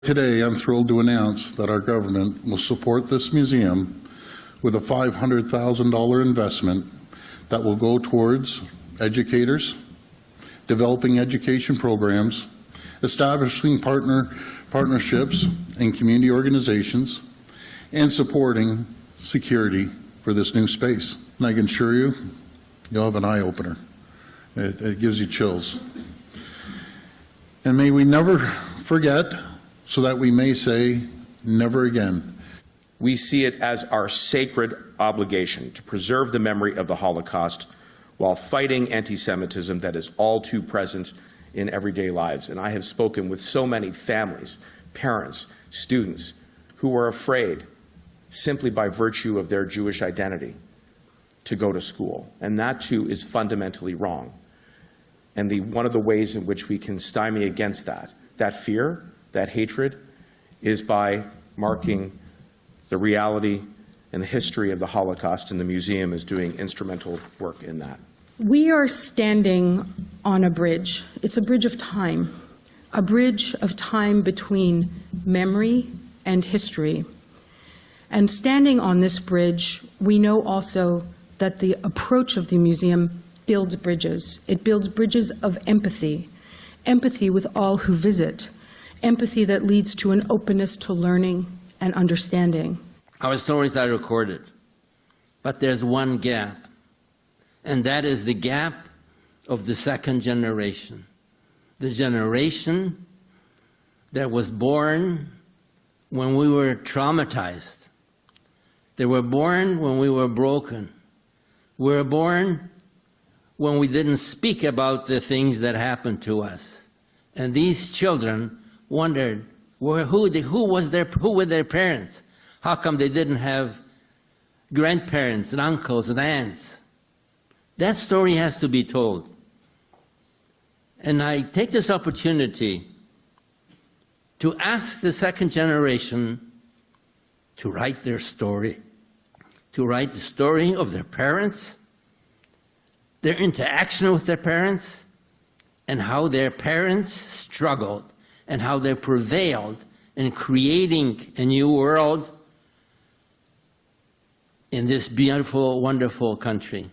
Today, I'm thrilled to announce that our government will support this museum with a $500,000 investment that will go towards educators, developing education programs, establishing partnerships in community organizations, and supporting security for this new space. And I can assure you, you'll have an eye-opener. It gives you chills. And may we never forget, so that we may say, never again. We see it as our sacred obligation to preserve the memory of the Holocaust while fighting anti-Semitism that is all too present in everyday lives. And I have spoken with so many families, parents, students who are afraid, simply by virtue of their Jewish identity, to go to school. And that too is fundamentally wrong. And one of the ways in which we can stymie against that fear, that hatred, is by marking the reality and the history of the Holocaust, and the museum is doing instrumental work in that. We are standing on a bridge. It's a bridge of time between memory and history. And standing on this bridge, we know also that the approach of the museum builds bridges. It builds bridges of empathy, empathy with all who visit, empathy that leads to an openness to learning and understanding. Our stories are recorded, but there's one gap, and that is the gap of the second generation, the generation that was born when we were traumatized. They were born when we were broken. We were born when we didn't speak about the things that happened to us. And these children wondered who were their parents? How come they didn't have grandparents and uncles and aunts? That story has to be told. And I take this opportunity to ask the second generation to write their story, to write the story of their parents, their interaction with their parents, and how their parents struggled and how they prevailed in creating a new world in this beautiful, wonderful country.